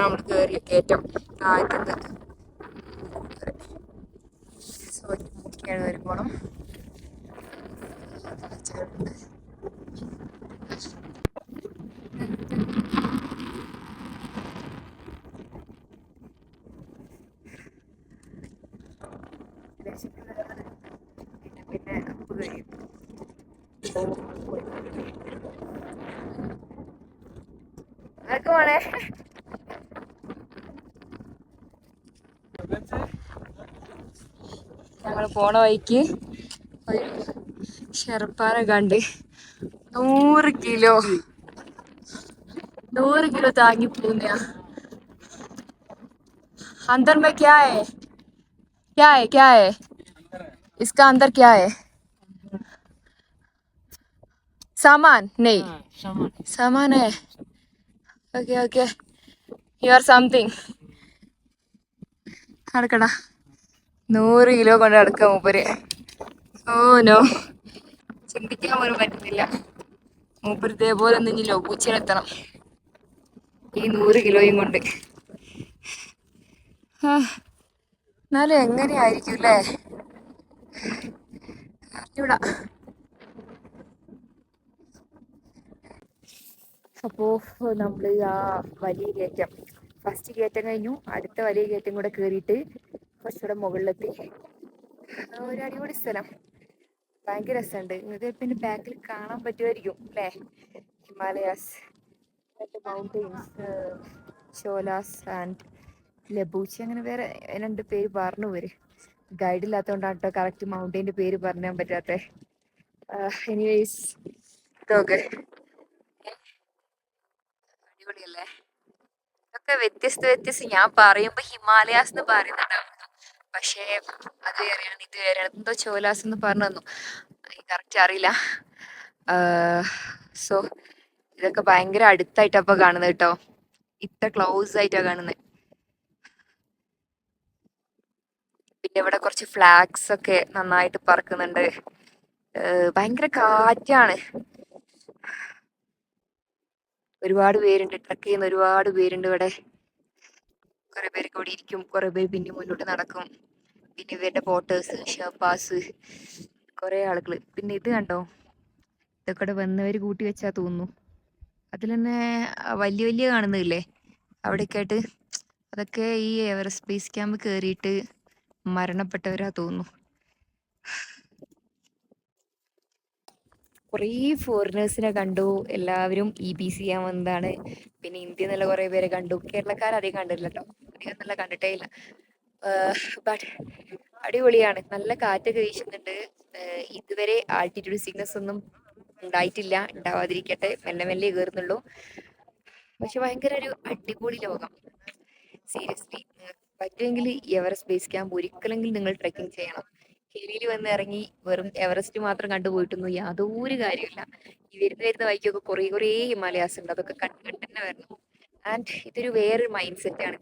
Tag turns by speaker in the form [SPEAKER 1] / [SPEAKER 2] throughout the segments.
[SPEAKER 1] നമ്മൾ കയറ്റം താഴ്ത്തുന്നത്. സോ നോക്കിയാണ് കയറി പോണം. പിന്നെ ഉപ്പ് കഴിയും. അതൊക്കെ വേണേ. ഞങ്ങൾ പോണ വഴിക്ക് ഒരു ഷെർപ്പാനെ കണ്ട് 100 കിലോ താങ്ങി പോകുന്ന. अंदर में क्या है क्या है इसका अंदर क्या है? सामान नहीं, सामान है. Okay you are something. നടക്കടാ. 100 കിലോ കൊണ്ട് നടക്കാം മൂപ്പര്. ഓ നോ, ചിന്തിക്കാൻ പോലും പറ്റുന്നില്ല. മൂപ്പര് ഇതേപോലെ ഒന്ന് ഇനി ലഘൂച്ചിനെത്തണം ഈ 100 കിലോയും കൊണ്ട്. എന്നാലും എങ്ങനെയായിരിക്കും അല്ലേ? അറിഞ്ഞൂടാ. അപ്പോൾ നമ്മൾ ആ വലിയ കയറ്റം, ഫസ്റ്റ് കയറ്റം കഴിഞ്ഞു, അടുത്ത വലിയ കയറ്റം കൂടെ കയറിയിട്ട് കുറച്ചുകൂടെ മുകളിലെത്തി. ഒരു അടിപൊളി സ്ഥലം, ഭയങ്കര രസമുണ്ട്. നിങ്ങൾക്ക് പിന്നെ ബാക്കിൽ കാണാൻ പറ്റുമായിരിക്കും അല്ലേ? ഹിമാലയാസ്, മൗണ്ടെയിൻസ്, ഷോലാസ് ആൻഡ് ലബൂച്ചി, അങ്ങനെ വേറെ 2 പേര് പറഞ്ഞു വരും. ഗൈഡില്ലാത്തതുകൊണ്ടാണ് കേട്ടോ കറക്റ്റ് മൗണ്ടെയിൻ്റെ പേര് പറയാൻ പറ്റാത്ത. എനിവേസ് ഇതൊക്കെ അടിപൊളിയല്ലേ? ഇതൊക്കെ വ്യത്യസ്ത. ഞാൻ പറയുമ്പോ ഹിമാലയാസ് എന്ന് പറയുന്നുണ്ടാവും, പക്ഷേ അത് വേറെയാണ് ഇത് വേറെയാണ്. എന്തോ ചോലാസ് എന്ന് പറഞ്ഞു തന്നു, കറക്റ്റ് അറിയില്ല. സോ ഇതൊക്കെ ഭയങ്കര അടുത്തായിട്ടാ ഇപ്പൊ കാണുന്നത് കേട്ടോ, ഇത്ര ക്ലോസ് ആയിട്ടാ കാണുന്നത്. പിന്നെ ഇവിടെ കുറച്ച് ഫ്ലാഗ്സ് ഒക്കെ നന്നായിട്ട് പറക്കുന്നുണ്ട്. ഭയങ്കര കാറ്റാണ്. ഒരുപാട് പേരുണ്ട്, ട്രക്ക് ചെയ്യുന്ന ഒരുപാട് പേരുണ്ട് ഇവിടെ. കുറെ പേരൊക്കെ ഇവിടെ ഇരിക്കും, കുറെ പേര് പിന്നെ മുന്നോട്ട് നടക്കും. പിന്നെ ഇവരുടെ പോട്ടേഴ്സ്, ഷെർപ്പാസ്, കുറെ ആളുകൾ. പിന്നെ ഇത് കണ്ടോ, ഇതൊക്കെ ഇവിടെ വന്നവര് കൂട്ടി വെച്ചാ തോന്നുന്നു. അതിൽ തന്നെ വലിയ വലിയ കാണുന്നില്ലേ അവിടെയൊക്കെ ആയിട്ട്, അതൊക്കെ ഈ എവറസ്റ്റ് ബേസ് ക്യാമ്പ് കയറിയിട്ട് മരണപ്പെട്ടവരാ തോന്നുന്നു. കുറേ ഫോറിനേഴ്സിനെ കണ്ടു, എല്ലാവരും EBC ചെയ്യാൻ വന്നതാണ്. പിന്നെ ഇന്ത്യ എന്നുള്ള കുറെ പേരെ കണ്ടു. കേരളക്കാരധികം കണ്ടില്ല കേട്ടോ, അധികം നല്ല കണ്ടിട്ടേ ഇല്ല. ബട്ട് അടിപൊളിയാണ്, നല്ല കാറ്റൊക്കെ വീശുന്നുണ്ട്. ഇതുവരെ ആൾട്ടിറ്റ്യൂഡ് സിക്നസ് ഒന്നും ഉണ്ടായിട്ടില്ല, ഉണ്ടാവാതിരിക്കട്ടെ. മെല്ലെ മെല്ലെ കയറുന്നുള്ളൂ. പക്ഷെ ഭയങ്കര ഒരു അടിപൊളി ലോകം. സീരിയസ്ലി പറ്റുമെങ്കിൽ എവറസ്റ്റ് ബേസ് ക്യാമ്പ് ഒരിക്കലെങ്കിലും നിങ്ങൾ ട്രെക്കിംഗ് ചെയ്യണം. ഹിലിയിൽ വന്ന് ഇറങ്ങി വെറും എവറസ്റ്റ് മാത്രം കണ്ടുപോയിട്ടൊന്നും യാതൊരു കാര്യമില്ല. ഈ വരുന്ന വഴിക്കൊക്കെ കുറേ ഹിമാലയാസ് ഉണ്ട്, അതൊക്കെ കണ്ടു തന്നെ വരണം. ആൻഡ് ഇതൊരു വേറൊരു മൈൻഡ് സെറ്റ് ആണ്.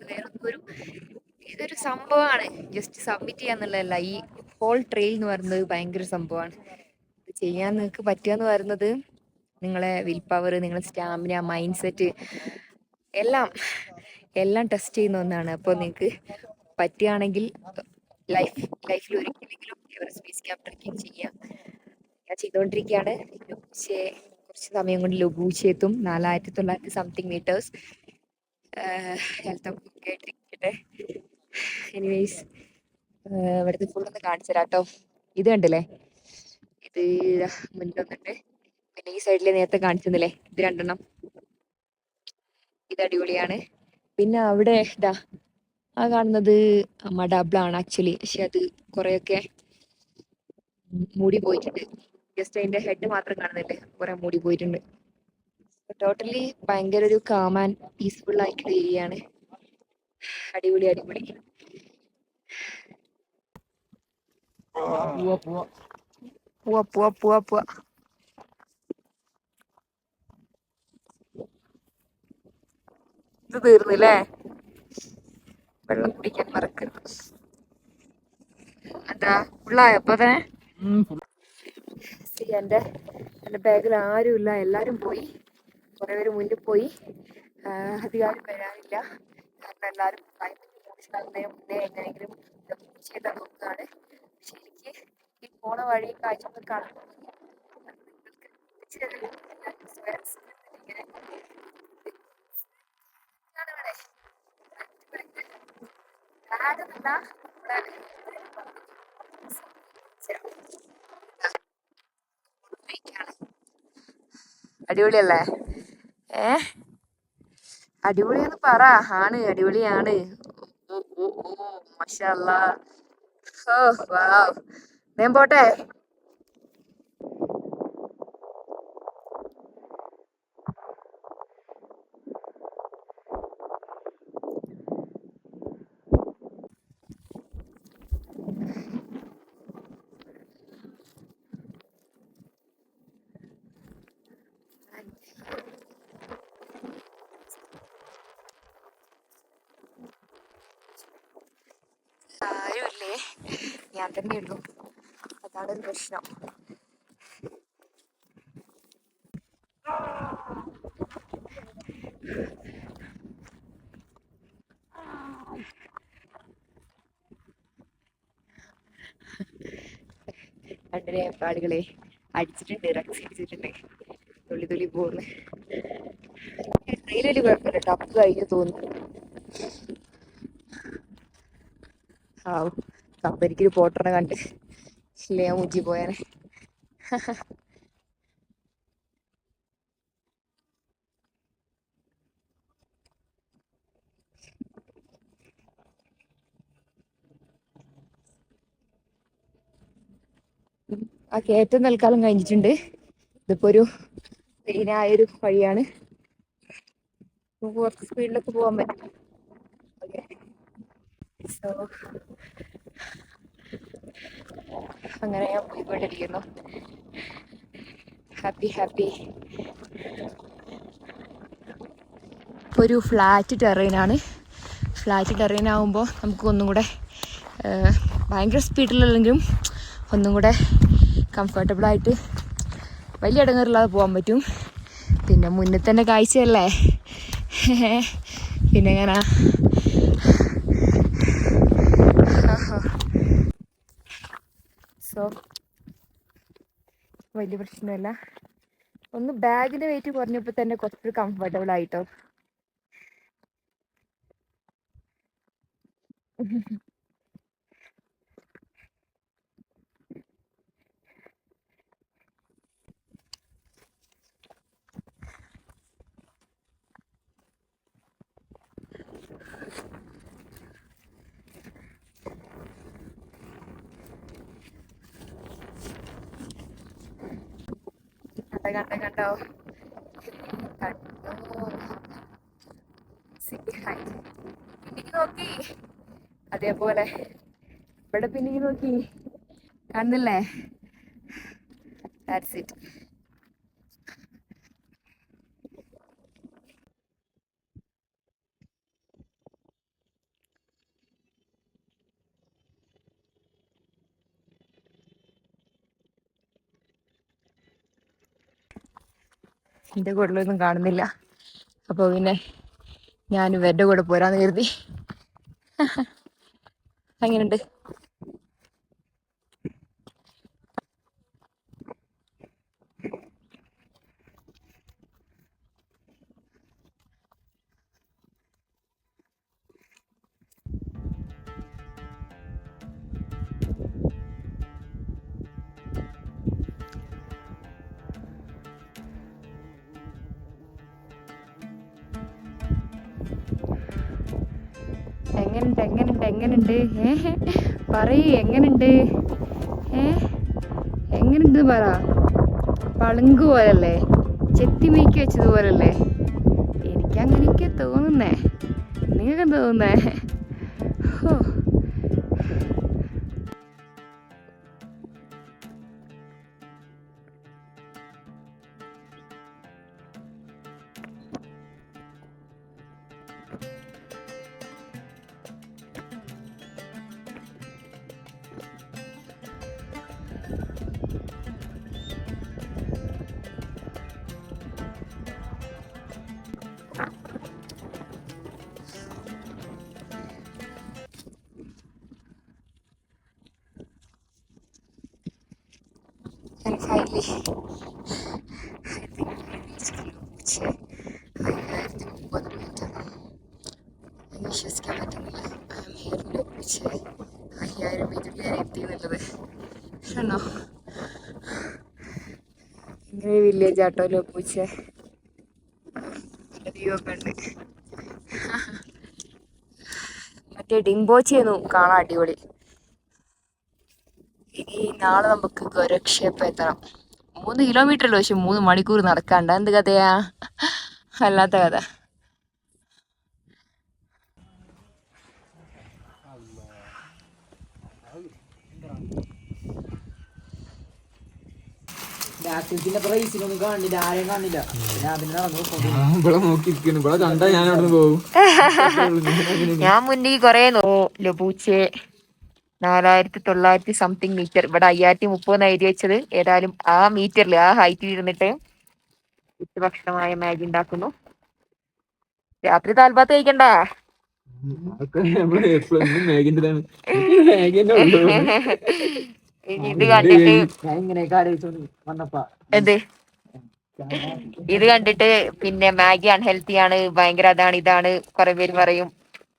[SPEAKER 1] ഇതൊരു സംഭവമാണ്. ജസ്റ്റ് സബ്മിറ്റ് ചെയ്യാന്നുള്ളതല്ല, ഈ ഹോൾ ട്രെയിൽ എന്ന് പറയുന്നത് ഭയങ്കര സംഭവമാണ്. ഇത് ചെയ്യാൻ നിങ്ങൾക്ക് പറ്റുക എന്ന് പറയുന്നത് നിങ്ങളെ വിൽ പവർ, നിങ്ങളെ സ്റ്റാമിന, മൈൻഡ് സെറ്റ് എല്ലാം ടെസ്റ്റ് ചെയ്യുന്ന ഒന്നാണ്. അപ്പോൾ നിങ്ങൾക്ക് പറ്റുകയാണെങ്കിൽ ലൈഫിൽ ഒരിക്കലെങ്കിലും എവറസ്റ്റ് ബേസ് ക്യാമ്പ് ട്രെക്കിംഗ് ചെയ്യാം. ഞാൻ ചെയ്തുകൊണ്ടിരിക്കുകയാണ്. കുറച്ച് സമയം കൊണ്ട് ലബൂച്ചി എത്തും. 4900 സംതിങ് മീറ്റേഴ്സ്. ഹെൽത്ത് ഒക്കെ ആയിട്ടിരിക്കട്ടെ. എനിവേസ് ഇവിടുത്തെ ഫുള്ളൊന്ന് കാണിച്ചു തരാം കേട്ടോ. ഇത് കണ്ടില്ലേ, ഇത് മുന്നിലൊന്നുണ്ട്. പിന്നെ ഈ സൈഡിൽ നേരത്തെ കാണിച്ചെന്നില്ലേ, ഇത് 2 ഇത് അടിപൊളിയാണ്. പിന്നെ അവിടെ ഇതാ ആ കാണുന്നത് മഡാബ്ലാണ് ആക്ച്വലി, പക്ഷെ അത് കുറെയൊക്കെ മൂടി പോയിട്ടുണ്ട്. ജസ്റ്റ് അതിന്റെ ഹെഡ് മാത്രം കാണുന്നില്ലേ, കുറെ മൂടി പോയിട്ടുണ്ട്. ടോട്ടലി ഭയങ്കര ഒരു കാം ആൻഡ് പീസ്ഫുൾ ആയിട്ടുള്ള ഏരിയ ആണ്. അടിപൊളി. പോവാ. ഇത് തീർന്നില്ലേ? വെള്ളം കുടിക്കാൻ മറക്കരുത്. എന്താ ഫുള്ളായപ്പോ തന്നെ? എന്റെ ബാഗിൽ ആരുമില്ല, എല്ലാരും പോയി. കുറെ പേര് മുന്നിൽ പോയി. അധികം വരാനില്ല, കാരണം എല്ലാവരും ക്ലൈമറ്റ് മോശമാകുന്നതിന് മുന്നേ എങ്ങനെയെങ്കിലും ചെയ്താൽ നോക്കുകയാണ്. പക്ഷെ എനിക്ക് ഈ പോണ വഴി കാഴ്ചകൾ കാണുമ്പോൾ അടിപൊളിയല്ലേ? ഏ അടിപൊളിയെന്ന് പറ. ആണ്, അടിപൊളിയാണ്. ഓ ഓ ഓ മാഷാ അല്ലാ. ഓ വാവ്. ഞാൻ പോട്ടെ. ആരുമില്ലേ, ഞാൻ തന്നെ ഉള്ളൂ. അതാണ് ഒരു പ്രശ്നം. രണ്ടര ആളുകളെ അടിച്ചിട്ടുണ്ട്, റക്സ് അടിച്ചിട്ടുണ്ട്. തുള്ളി തുള്ളി പോകുന്നു. ട്രെയിലൊരു കുഴപ്പമില്ല, ടപ്പ് കഴിഞ്ഞ് തോന്നുന്നു. ആവും കമ്പനിക്കൊരു പോട്ടറിനെ കണ്ട് ഇല്ലേ ഞാൻ മുച്ചി പോയാനെ. ആ കയറ്റം തൽക്കാലം കഴിഞ്ഞിട്ടുണ്ട്. ഇതിപ്പോ ഒരു ക്ലീനായൊരു വഴിയാണ്. കുറച്ച് സ്പീഡിലൊക്കെ പോകാൻ പറ്റും. സോ അങ്ങനെ ഞാൻ പോയിക്കൊണ്ടിരിക്കുന്നു. Happy happy. ഒരു ഫ്ലാറ്റ് ടെറൈനാണ്. ഫ്ലാറ്റ് ടെറൈൻ ആകുമ്പോൾ നമുക്ക് ഒന്നും കൂടെ ഭയങ്കര സ്പീഡിലല്ലെങ്കിലും ഒന്നും കൂടെ കംഫർട്ടബിളായിട്ട് വലിയ ഇടങ്ങേറില്ലാതെ പോകാൻ പറ്റും. പിന്നെ മുന്നിൽ തന്നെ കാഴ്ചയല്ലേ, പിന്നെ എങ്ങനാ. സോ വലിയ പ്രശ്നമല്ല. ഒന്ന് ബാഗിൻ്റെ വെയിറ്റ് കുറഞ്ഞപ്പോൾ തന്നെ കുറച്ച് കംഫർട്ടബിൾ ആയിട്ടോ. കണ്ടോ പിന്നിക്ക് നോക്കി, അതേപോലെ ഇവിടെ പിന്നിക്ക് നോക്കി, കാണുന്നില്ലേ? That's it. എൻ്റെ കൂടെ കാണുന്നില്ല. അപ്പോൾ പിന്നെ ഞാൻ ഇവരുടെ കൂടെ പോരാന്ന് കരുതി. എങ്ങനെയുണ്ട്? എങ്ങനുണ്ട് എങ്ങനുണ്ട് എങ്ങനുണ്ട് പറയ്, എങ്ങനുണ്ട്? എങ്ങനുണ്ട് പറ. പളുങ്ക് പോലല്ലേ, ചെത്തി നീക്കി വെച്ചതുപോലല്ലേ? എനിക്കങ്ങനെയൊക്കെ തോന്നുന്നേ. നിങ്ങൾക്ക് തോന്നുന്നേ? ഓ ഫൈനലി വിശ്വസിക്കാൻ പറ്റുന്നില്ല. 5000 മീറ്റർ ഞാൻ എത്തി എന്നുള്ളത്. ആണോ ഇങ്ങനെ വില്ലേജ് ആട്ടോ ലോപ്പൂച്ചെ. നല്ല വ്യൂ ഒക്കെ ഉണ്ട്. മറ്റേ ഡിംബോച്ചിയൊന്നു കാണാൻ അടിപൊളി. ഇനി നാളെ നമുക്ക് ഗോരക്ഷേപ്പ് എത്തണം. 3 കിലോമീറ്റർ ഉള്ളു, പക്ഷെ 3 മണിക്കൂർ നടക്കാണ്ട. എന്ത് കഥയാ, അല്ലാത്ത കഥ. ഞാൻ മുന്നിൽ കൊറേ ലബൂച്ചെ 4900 സംതിങ് മീറ്റർ. ഇവിടെ 5030 എഴുതി വെച്ചത്. ഏതായാലും ആ മീറ്ററിൽ ആ ഹൈറ്റിൽ ഇരുന്നിട്ട് ഉച്ചഭക്ഷണമായ മാഗി ഉണ്ടാക്കുന്നു. രാത്രി താൽപാത്ത് കഴിക്കണ്ട. ഇത് കണ്ടിട്ട് എന്ത് ഇത് കണ്ടിട്ട് പിന്നെ മാഗി അൺഹെൽത്തി ആണ്, ഭയങ്കര അതാണ് ഇതാണ് കുറെ പേര് പറയും.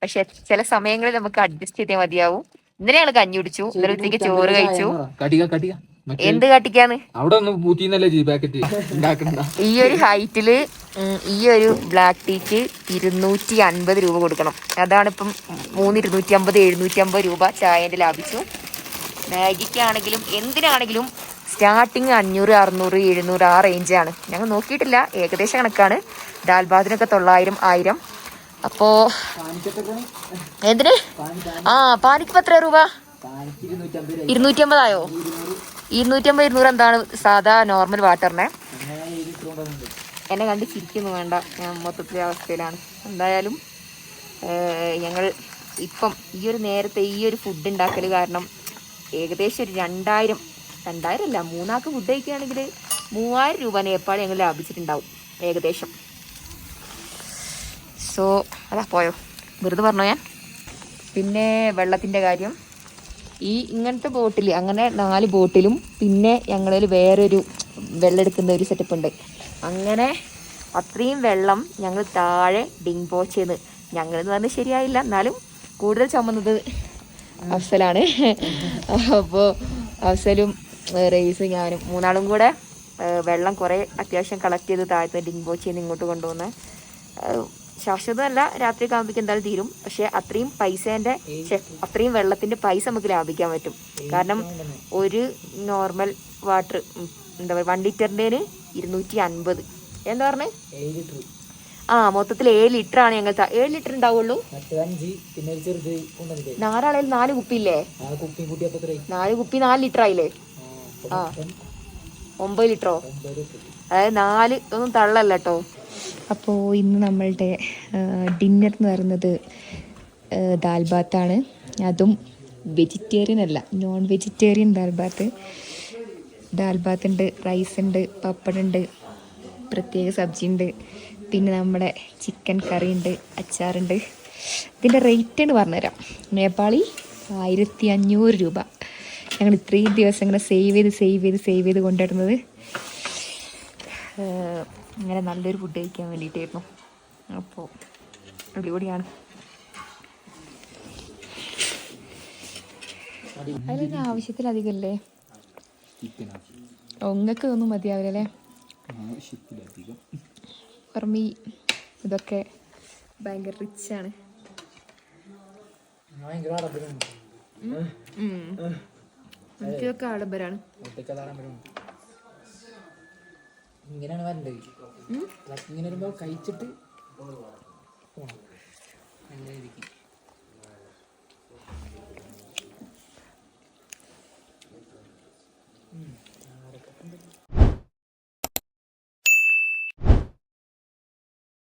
[SPEAKER 1] പക്ഷെ ചില സമയങ്ങളിൽ നമുക്ക് അഡ്ജസ്റ്റ് ചെയ്തേ മതിയാവും. ഇന്നലെ ഞങ്ങള് കഞ്ഞി കുടിച്ചു, ഇന്നലെ ഉച്ചയ്ക്ക് ചോറ് കഴിച്ചു. എന്ത് കട്ടിക്കാന്ന് ഈ ഒരു ഹൈറ്റില് ഈ ഒരു ബ്ലാക്ക് ടീക്ക് 250 രൂപ കൊടുക്കണം. അതാണ് ഇപ്പം 250 750 രൂപ ചായന്റെ ലാഭിച്ചു. മാഗിക്കാണെങ്കിലും എന്തിനാണെങ്കിലും സ്റ്റാർട്ടിങ് 500 600 700 ആ റേഞ്ചാണ്. ഞങ്ങൾ നോക്കിയിട്ടില്ല, ഏകദേശം കണക്കാണ്. ദാൽബാദിനൊക്കെ 900 1000. അപ്പോ എന്തിന് പാനിക്ക് എത്ര രൂപ? 250 ആയോ? 250 200 എന്താണ് സാധാ നോർമൽ വാട്ടറിനെ. എന്നെ കണ്ട് ചിരിക്കുന്നു വേണ്ട, ഞാൻ മൊത്തത്തിലെ അവസ്ഥയിലാണ്. എന്തായാലും ഞങ്ങൾ ഇപ്പം ഈ ഒരു നേരത്തെ ഈ ഒരു ഫുഡ് ഉണ്ടാക്കൽ കാരണം ഏകദേശം ഒരു 2000 അല്ല 3 ആൾക്ക് ഫുഡ് കഴിക്കുകയാണെങ്കിൽ 3000 രൂപ നേപ്പാൾ ഞങ്ങൾ ലാഭിച്ചിട്ടുണ്ടാവും ഏകദേശം. സോ അതാ പോയോ, വെറുതെ പറഞ്ഞോ ഞാൻ. പിന്നെ വെള്ളത്തിൻ്റെ കാര്യം, ഈ ഇങ്ങനത്തെ ബോട്ടിൽ അങ്ങനെ 4 ബോട്ടിലും പിന്നെ ഞങ്ങളിൽ വേറൊരു വെള്ളം എടുക്കുന്ന ഒരു സെറ്റപ്പ് ഉണ്ട്. അങ്ങനെ അത്രയും വെള്ളം ഞങ്ങൾ താഴെ ഡിംബോച്ചെന്ന്, ഞങ്ങളെന്ന് പറഞ്ഞാൽ ശരിയായില്ല, എന്നാലും കൂടുതൽ ചുമന്നത് അഫ്സലാണ്. അപ്പോൾ അഫ്സലും റേസ് ഞാനും 3 ആളും കൂടെ വെള്ളം കുറേ അത്യാവശ്യം കളക്ട് ചെയ്ത് താഴത്തെ ഡിംബോച്ചെന്ന് ഇങ്ങോട്ട് കൊണ്ടുവന്ന്. ശാശ്വതമല്ല, രാത്രി ആകുമ്പോഴേക്കും എന്തായാലും തീരും. പക്ഷെ അത്രയും പൈസേൻ്റെ അത്രയും വെള്ളത്തിൻ്റെ പൈസ നമുക്ക് ലാഭിക്കാൻ പറ്റും. കാരണം ഒരു നോർമൽ വാട്ടർ എന്താ പറയുക 1 ലിറ്ററിൻ്റെ 250 എന്താ പറഞ്ഞേ, മൊത്തത്തിൽ 7 ലിറ്റർ ആണ് ഞങ്ങൾ 7 ലിറ്റർ ഉണ്ടാവുള്ളൂ. 4 ആളേൽ 4 കുപ്പി ഇല്ലേ, 4 കുപ്പി 4 ലിറ്റർ ആയില്ലേ. 9 ലിറ്ററോ, അതായത് 4 ഒന്നും തള്ളല്ല കേട്ടോ. അപ്പോൾ ഇന്ന് നമ്മളുടെ ഡിന്നർ എന്ന് പറയുന്നത് ദാൽബാത്താണ്. അതും വെജിറ്റേറിയൻ അല്ല, നോൺ വെജിറ്റേറിയൻ ദാൽബാത്ത് ഉണ്ട്, റൈസ് ഉണ്ട്, പപ്പടുണ്ട്, പ്രത്യേക സബ്ജി ഉണ്ട്, പിന്നെ നമ്മുടെ ചിക്കൻ കറി ഉണ്ട്, അച്ചാറുണ്ട്. ഇതിൻ്റെ റേറ്റ് എന്ന് പറഞ്ഞുതരാം. നേപ്പാളി 1500 രൂപ. ഞങ്ങൾ ഇത്രയും ദിവസം ഇങ്ങനെ സേവ് ചെയ്ത് കൊണ്ടുവരുന്നത് ഇങ്ങനെ നല്ലൊരു ഫുഡ് കഴിക്കാൻ വേണ്ടിയിട്ടായിരുന്നു. അപ്പോൾ അടിപൊളിയാണ്. അതിൽ ആവശ്യത്തിലധികമല്ലേ, ഒങ്ങക്ക് ഒന്നും മതിയാവില്ലല്ലേ. പറമ്പി ഇതൊക്കെ ഭയങ്കര റിച്ചാണ്. എനിക്കൊക്കെ ആഡംബരാണ്.
[SPEAKER 2] ഇങ്ങനെയാണ് വരേണ്ടത്. ഇങ്ങനെ വരുമ്പോൾ കഴിച്ചിട്ട് പോകണം.